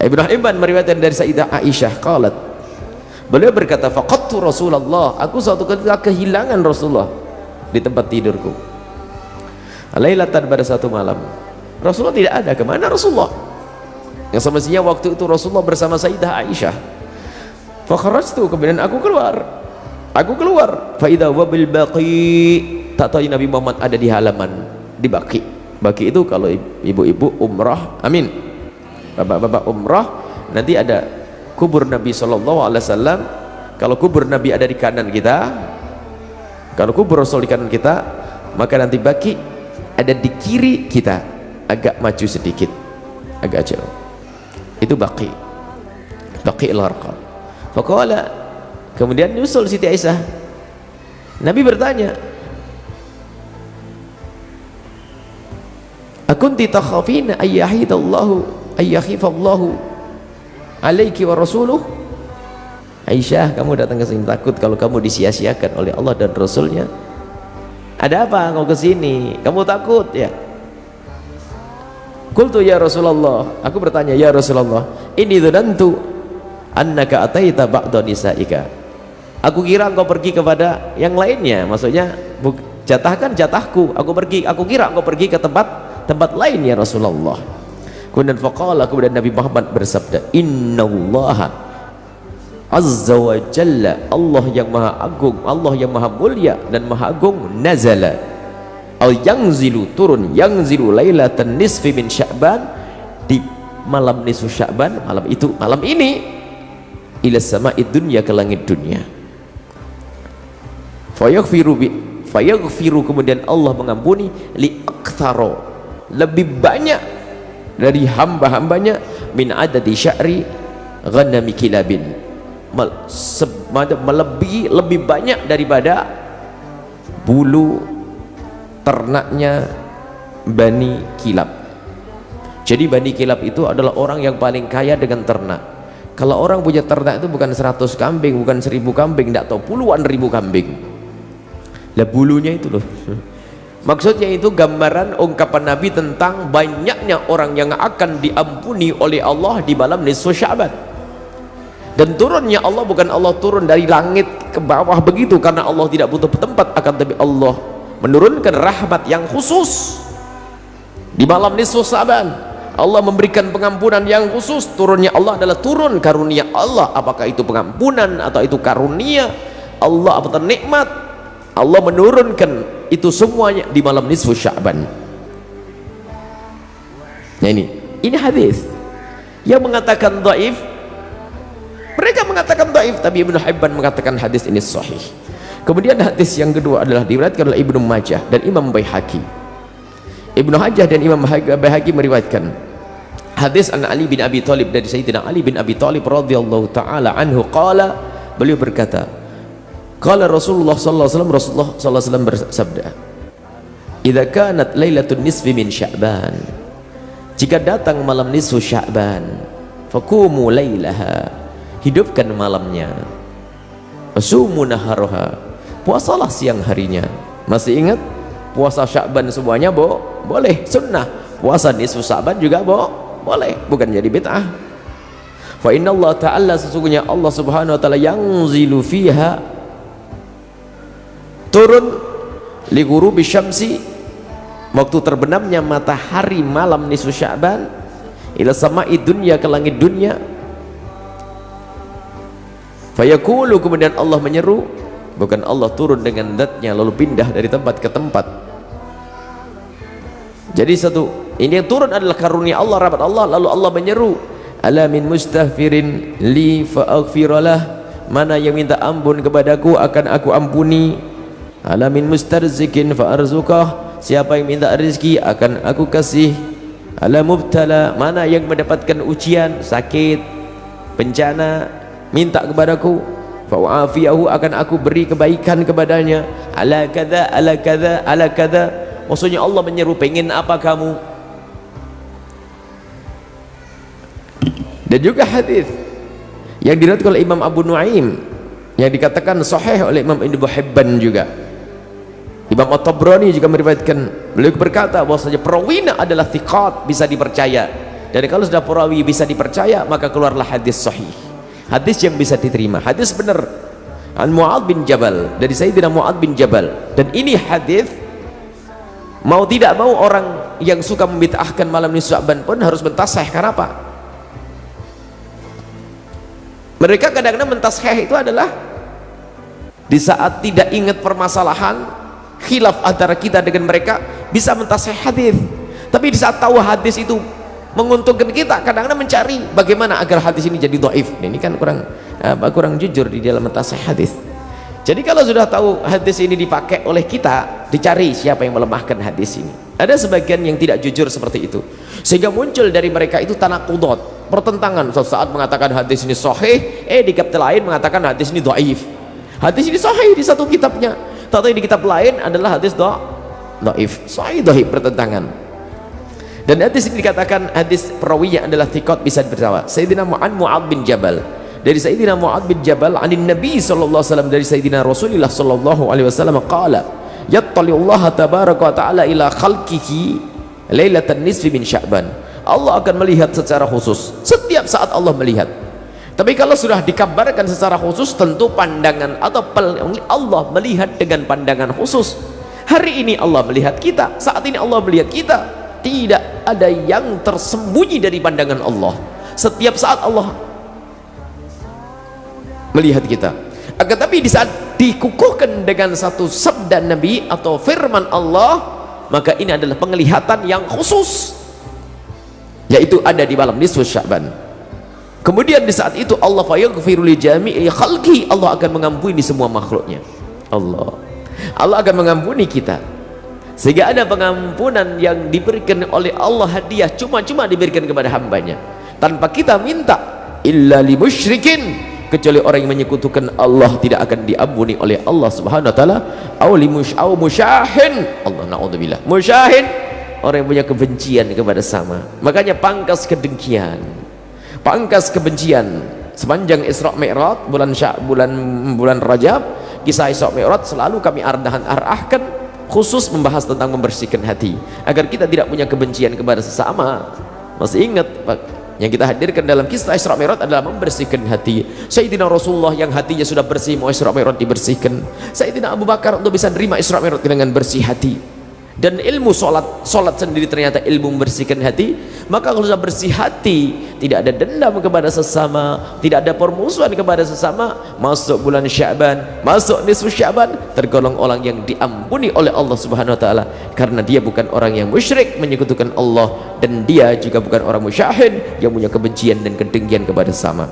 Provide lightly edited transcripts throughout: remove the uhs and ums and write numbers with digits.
Ibnu Hibban meriwayatkan dari Sayyidah Aisyah qalat, beliau berkata, faqadtu Rasulullah, aku suatu ketika kehilangan Rasulullah di tempat tidurku. Lailatan, pada satu malam Rasulullah tidak ada. Kemana Rasulullah? Yang semestinya waktu itu Rasulullah bersama Sayyidah Aisyah. Fakharajtu, kemudian aku keluar fa idza wabil baqi, tak tahu Nabi Muhammad ada di halaman di Baqi. Baqi itu kalau ibu-ibu umrah, amin, bapak-bapak umrah, nanti ada kubur Nabi SAW. Kalau kubur Nabi ada di kanan kita, kalau kubur Rasul di kanan kita, maka nanti Baqi ada di kiri kita, agak maju sedikit, agak jauh. Itu Baqi al-Gharqad. Faqala, kemudian nyusul Siti Aisyah. Nabi bertanya, akunti takhafina ayyahifallahu alaiki wa rasuluh? Aisyah, kamu datang ke sini takut kalau kamu disia-siakan oleh Allah dan Rasulnya? Ada apa kau ke sini? Kamu takut ya? Qultu ya Rasulullah, aku bertanya, ya Rasulullah, ini dhanantu annaka ataita ba'da nisaika. Aku kira engkau pergi kepada yang lainnya, maksudnya jatahkan jatahku, aku kira engkau pergi ke tempat lain ya Rasulullah. Kemudian faqala, kemudian Nabi Muhammad bersabda, innallaha azza wa jalla, Allah yang maha agung, Allah yang maha mulia dan maha agung, nazala al yanzilu, turun, yanzilu lailatan nisfi min sya'ban, di malam nisfu sya'ban, malam itu, malam ini, ila sama'id dunya, ke langit dunia. Fayaghfiru, kemudian Allah mengampuni, li aktsaro, lebih banyak dari hamba-hambanya, min adadi sya'ri ghanami kilabin, melebihi, lebih banyak daripada bulu ternaknya Bani Kilab. Jadi Bani Kilab itu adalah orang yang paling kaya dengan ternak. Kalau orang punya ternak itu bukan 100 kambing, bukan 1000 kambing, tidak tahu puluhan ribu kambing. Lah bulunya itu loh. Maksudnya itu gambaran ungkapan Nabi tentang banyaknya orang yang akan diampuni oleh Allah di malam nisfu Sya'ban. Dan turunnya Allah bukan Allah turun dari langit ke bawah begitu, karena Allah tidak butuh tempat, akan tapi Allah menurunkan rahmat yang khusus di malam nisfu Sya'ban. Allah memberikan pengampunan yang khusus. Turunnya Allah adalah turun karunia Allah, apakah itu pengampunan atau itu karunia Allah atau nikmat, Allah menurunkan itu semuanya di malam nisfu Sya'ban. Nah ini hadis yang mengatakan dhaif, mereka mengatakan dhaif, tapi Ibnu Hibban mengatakan hadis ini sahih. Kemudian hadis yang kedua adalah diriwayatkan oleh Ibnu Majah dan Imam Baihaqi. Ibnu Hajjah dan Imam Baihaqi meriwayatkan hadis an Ali bin Abi Thalib, dari Sayyidina Ali bin Abi Thalib radhiyallahu taala anhu qala, beliau berkata, qala Rasulullah sallallahu alaihi wasallam, Rasulullah sallallahu alaihi wasallam bersabda, idza kanat lailatun nisfi min Sya'ban, jika datang malam nisfu Sya'ban, faqumu lailaha, hidupkan malamnya, wasumu naharaha, puasalah siang harinya. Masih ingat puasa Sya'ban semuanya boleh, sunnah. Puasa nisfu Sya'ban juga boleh, bukan jadi bid'ah. Fa inna Allah ta'ala, sesungguhnya Allah subhanahu wa ta'ala, yanzilu fiha, turun, li ghurubi syamsi, waktu terbenamnya matahari malam nisfu Sya'ban, ila sama'i dunya, ke langit dunia. Fayaqulu, kemudian Allah menyeru, bukan Allah turun dengan zatnya lalu pindah dari tempat ke tempat. Jadi ini yang turun adalah karunia Allah, rahmat Allah, lalu Allah menyeru, ala min mustaghfirin li fa'aghfiralah, mana yang minta ampun kepadaku akan aku ampuni. Ala min mustarzikin fa'arzukah, siapa yang minta rezeki akan aku kasih. Ala mubtala, mana yang mendapatkan ujian, sakit, bencana, minta kepadaku, fa'afiyahu, akan aku beri kebaikan kepadanya. Ala kada, ala kada, ala kada, maksudnya Allah menyeru, pengen apa kamu. Dan juga hadis yang diriwayatkan oleh Imam Abu Nuaim yang dikatakan sahih oleh Imam Ibnu Hibban juga, Imam At-Tabrani juga meriwayatkan, beliau berkata bahwasanya perawina adalah thiqat, bisa dipercaya. Dan kalau sudah perawi bisa dipercaya, maka keluarlah hadis sahih, hadis yang bisa diterima, hadis benar. An Mu'adz bin Jabal, dari Sayyidina Mu'adz bin Jabal. Dan ini hadis, mau tidak mau orang yang suka membid'ahkan malam nisfu Sya'ban pun harus mentasih. Kenapa? Mereka kadang-kadang mentasih itu adalah di saat tidak ingat permasalahan khilaf antara kita dengan mereka, bisa mentasih hadis. Tapi di saat tahu hadis itu menguntungkan kita, kadang-kadang mencari bagaimana agar hadis ini jadi dhaif. Ini kan kurang jujur di dalam mentasih hadis. Jadi kalau sudah tahu hadis ini dipakai oleh kita, dicari siapa yang melemahkan hadis ini. Ada sebagian yang tidak jujur seperti itu, sehingga muncul dari mereka itu tanaqudot, pertentangan. Suatu saat mengatakan hadis ini sahih, di kitab lain mengatakan hadis ini dhaif. Hadis ini sahih di satu kitabnya, tapi di kitab lain adalah hadis dhaif. Sahih dhaif, pertentangan. Dan hadis ini dikatakan hadis perawinya adalah thiqat, bisa dipercaya. Sayyidina Mu'adz bin Jabal, dari Sayyidina Mu'adz bin Jabal anin Nabi sallallahu alaihi wasallam, dari Sayyidina Rasulullah sallallahu alaihi wasallam qala yattali'ullaha tabaraka wa ta'ala ila khalqihi lailatan nisfi min Sya'ban. Allah akan melihat secara khusus, setiap saat Allah melihat. Tapi kalau sudah dikabarkan secara khusus, tentu pandangan atau Allah melihat dengan pandangan khusus. Hari ini Allah melihat kita, saat ini Allah melihat kita. Tidak ada yang tersembunyi dari pandangan Allah. Setiap saat Allah melihat kita. Akan tapi di saat dikukuhkan dengan satu sabda Nabi atau firman Allah, maka ini adalah penglihatan yang khusus, yaitu ada di malam nisfu Sya'ban. Kemudian di saat itu Allah fayaghfiru li jami'i khalqi, Allah akan mengampuni semua makhluknya. Allah akan mengampuni kita, sehingga ada pengampunan yang diberikan oleh Allah hadiah, cuma-cuma diberikan kepada hambanya tanpa kita minta. Illa li musyrikin, kecuali orang yang menyekutukan Allah tidak akan diampuni oleh Allah subhanahu wa ta'ala. Au musyahin, Allah na'udzubillah, musyahin, orang yang punya kebencian kepada sama. Makanya pangkas kedengkian, pangkas kebencian. Sepanjang Isra Mi'raj, bulan Rajab, kisah Isra Mi'raj selalu kami arahkan khusus membahas tentang membersihkan hati, agar kita tidak punya kebencian kepada sesama. Masih ingat Pak, yang kita hadirkan dalam kisah Isra Mi'raj adalah membersihkan hati. Sayyidina Rasulullah yang hatinya sudah bersih, mau Isra Mi'raj dibersihkan. Sayyidina Abu Bakar untuk bisa nerima Isra Mi'raj dengan bersih hati. Dan ilmu solat sendiri ternyata ilmu membersihkan hati. Maka kalau sudah bersih hati, tidak ada dendam kepada sesama, tidak ada permusuhan kepada sesama, masuk bulan Sya'ban, masuk nisfu Sya'ban, tergolong orang yang diampuni oleh Allah subhanahu wa ta'ala, karena dia bukan orang yang musyrik menyekutukan Allah, dan dia juga bukan orang musyahin yang punya kebencian dan kedengkian kepada sesama.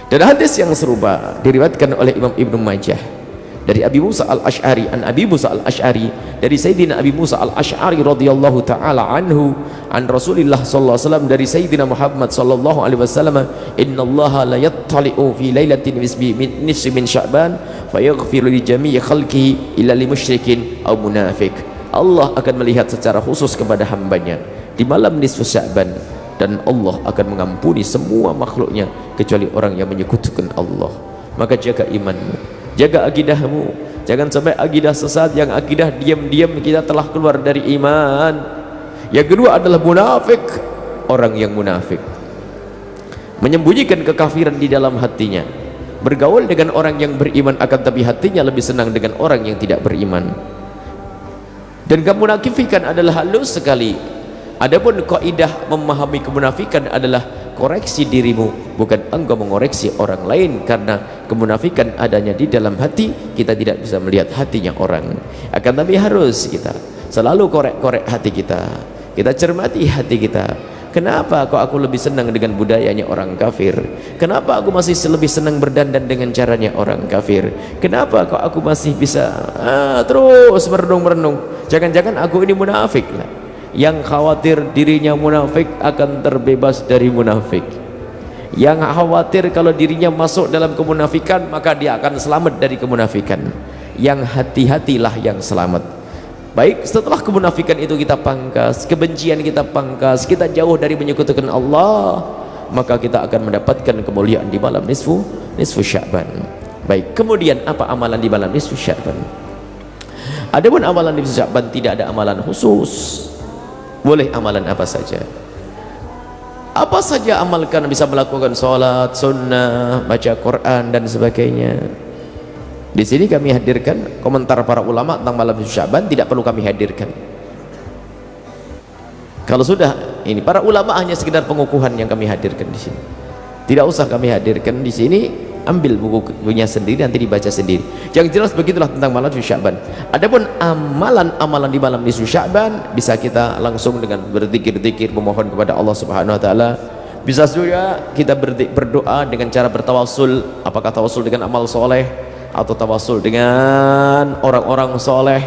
Dan hadis yang serupa diriwayatkan oleh Imam Ibnu Majah dari Abi Musa al-Ash'ari, an Abi Musa al-Ash'ari, dari Sayyidina Abi Musa al-Ash'ari radhiyallahu ta'ala anhu, an Rasulillah sallallahu alaihi wasallam, dari Sayyidina Muhammad sallallahu alaihi wasallam, innallaha la yattali'u fi lailatin nisfi min Sya'ban fayaghfiru li jami'i khalqihi illa li musyrikin aw munafik. Allah akan melihat secara khusus kepada hambanya di malam nisfu Sya'ban, dan Allah akan mengampuni semua makhluknya kecuali orang yang menyekutukan Allah. Maka jaga imanmu, jaga akidahmu, jangan sampai akidah sesat, yang akidah diam-diam kita telah keluar dari iman. Yang kedua adalah munafik, orang yang munafik menyembunyikan kekafiran di dalam hatinya, bergaul dengan orang yang beriman akan tapi hatinya lebih senang dengan orang yang tidak beriman. Dan kemunafikan adalah halus sekali. Adapun kaidah memahami kemunafikan adalah koreksi dirimu, bukan engkau mengoreksi orang lain, karena kemunafikan adanya di dalam hati. Kita tidak bisa melihat hatinya orang, akan tapi harus kita selalu korek-korek hati kita, kita cermati hati kita. Kenapa kok aku lebih senang dengan budayanya orang kafir? Kenapa aku masih lebih senang berdandan dengan caranya orang kafir? Kenapa kok aku masih bisa terus merenung-merenung? Jangan-jangan aku ini munafik lah. Yang khawatir dirinya munafik akan terbebas dari munafik. Yang khawatir kalau dirinya masuk dalam kemunafikan, maka dia akan selamat dari kemunafikan. Yang hati-hatilah yang selamat. Baik, setelah kemunafikan itu kita pangkas, kebencian kita pangkas, kita jauh dari menyekutukan Allah, maka kita akan mendapatkan kemuliaan di malam nisfu Sya'ban. Baik, kemudian apa amalan di malam nisfu Sya'ban? Adapun amalan di Sya'ban tidak ada amalan khusus, boleh amalan apa saja. Apa saja amalkan, bisa melakukan sholat sunnah, baca Quran dan sebagainya. Di sini kami hadirkan komentar para ulama tentang malam Sya'ban, tidak perlu kami hadirkan. Kalau sudah ini para ulama hanya sekedar pengukuhan yang kami hadirkan di sini. Tidak usah kami hadirkan di sini. Ambil bukunya sendiri, nanti dibaca sendiri. Yang jelas begitulah tentang malam Sya'ban. Adapun amalan-amalan di malam nisfu Sya'ban bisa kita langsung dengan berzikir-zikir, memohon kepada Allah Subhanahu wa taala. Bisa juga kita berdoa dengan cara bertawasul, apakah tawasul dengan amal soleh atau tawasul dengan orang-orang soleh,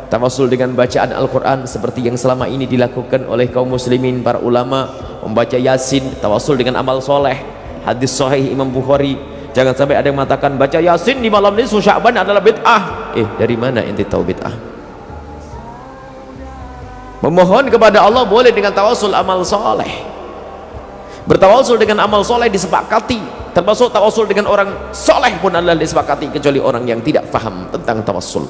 tawasul dengan bacaan Al-Quran seperti yang selama ini dilakukan oleh kaum muslimin, para ulama membaca Yasin, tawasul dengan amal soleh. Hadis sahih Imam Bukhari. Jangan sampai ada yang mengatakan baca Yasin di malam nisfu Sya'ban adalah bid'ah. Dari mana ente tahu bid'ah? Memohon kepada Allah boleh dengan tawasul amal soleh. Bertawasul dengan amal soleh disepakati, termasuk tawasul dengan orang soleh pun adalah disepakati, kecuali orang yang tidak faham tentang tawasul.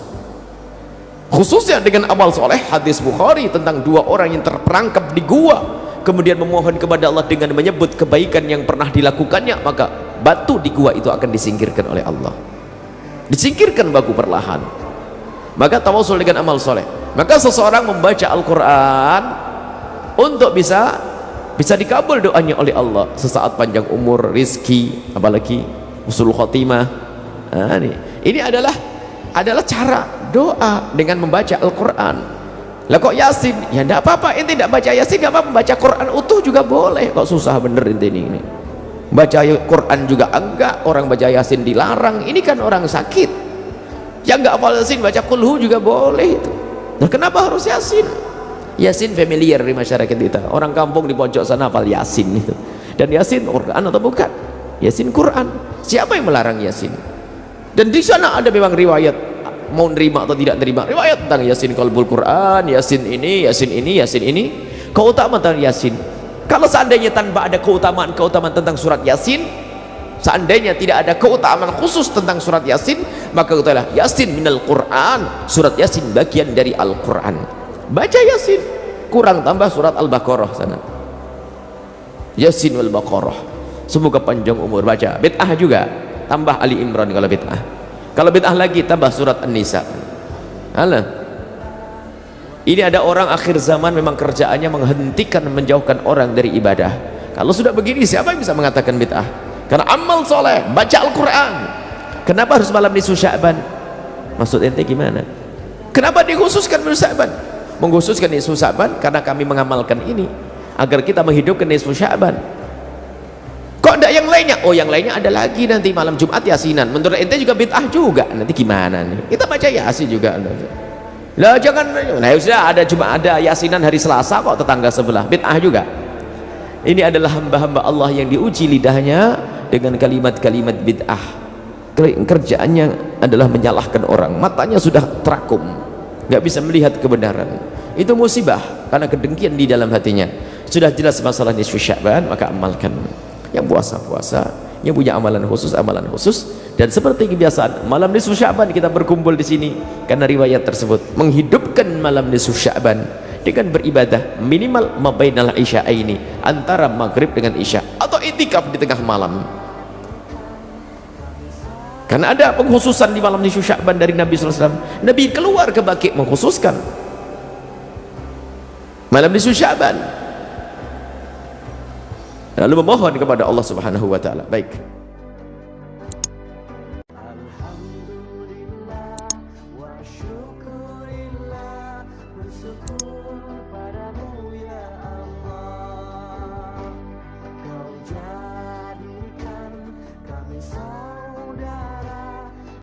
Khususnya dengan amal soleh, hadis Bukhari tentang dua orang yang terperangkap di gua, kemudian memohon kepada Allah dengan menyebut kebaikan yang pernah dilakukannya, maka batu di gua itu akan disingkirkan oleh Allah, disingkirkan baku perlahan. Maka tawasul dengan amal soleh. Maka seseorang membaca Al-Quran untuk bisa dikabul doanya oleh Allah, sesaat panjang umur, rizki, apalagi husnul khotimah. Ini adalah cara doa dengan membaca Al-Quran. Lah kok Yasin? Ya tidak apa-apa, ente tidak baca Yasin tidak apa-apa, baca Quran utuh juga boleh. Kok susah bener ente ini. Baca Quran juga enggak, orang baca Yasin dilarang. Ini kan orang sakit yang enggak hafal Yasin, baca kulhu juga boleh itu. Nah, kenapa harus Yasin? Yasin familiar di masyarakat kita. Orang kampung di pojok sana hafal Yasin itu. Dan Yasin Quran atau bukan? Yasin Quran. Siapa yang melarang Yasin? Dan di sana ada memang riwayat, mau nerima atau tidak nerima, riwayat tentang Yasin qalbul Quran, Yasin ini, Yasin ini, Yasin ini. Keutamaan tentang Yasin. Kalau seandainya tanpa ada keutamaan tentang surat Yasin, seandainya tidak ada keutamaan khusus tentang surat Yasin, maka katakanlah Yasin minal Quran, surat Yasin bagian dari Al-Quran. Baca Yasin, kurang tambah surat Al-Baqarah sana, Yasin wal Baqarah, semoga panjang umur. Baca bid'ah juga, tambah Ali Imran kalau bid'ah. Kalau bid'ah lagi tambah surat An-Nisa. Alah, ini ada orang akhir zaman memang kerjaannya menghentikan, menjauhkan orang dari ibadah. Kalau sudah begini, siapa yang bisa mengatakan bid'ah? Karena amal soleh, baca Al-Quran. Kenapa harus malam nisfu Sya'ban? Maksud ente gimana? Kenapa dikhususkan nisfu Sya'ban? Mengkhususkan nisfu Sya'ban karena kami mengamalkan ini agar kita menghidupkan nisfu Sya'ban. Kok enggak yang lainnya? Oh, yang lainnya ada lagi nanti malam Jumat Yasinan. Menurut ente juga bid'ah juga. Nanti gimana nih? Kita baca Yasin juga. Lah jangan, nah sudah ada Yasinan hari Selasa kok tetangga sebelah, bid'ah juga. Ini adalah hamba-hamba Allah yang diuji lidahnya dengan kalimat-kalimat bid'ah. Kerjaannya adalah menyalahkan orang, matanya sudah terakum, nggak bisa melihat kebenaran. Itu musibah karena kedengkian di dalam hatinya. Sudah jelas masalah nisfu Sya'ban, maka amalkan. Yang puasa-puasa, yang punya amalan khusus, dan seperti kebiasaan malam nisfu Sya'ban kita berkumpul di sini karena riwayat tersebut menghidupkan malam nisfu Sya'ban dengan beribadah minimal mabainal isya'aini, antara maghrib dengan isya, atau i'tikaf di tengah malam. Karena ada pengkhususan di malam nisfu Sya'ban dari Nabi SAW. Nabi keluar ke Baqi mengkhususkan malam nisfu Sya'ban, lalu memohon kepada Allah Subhanahu wa taala. Baik. Alhamdulillah wa syukurillah.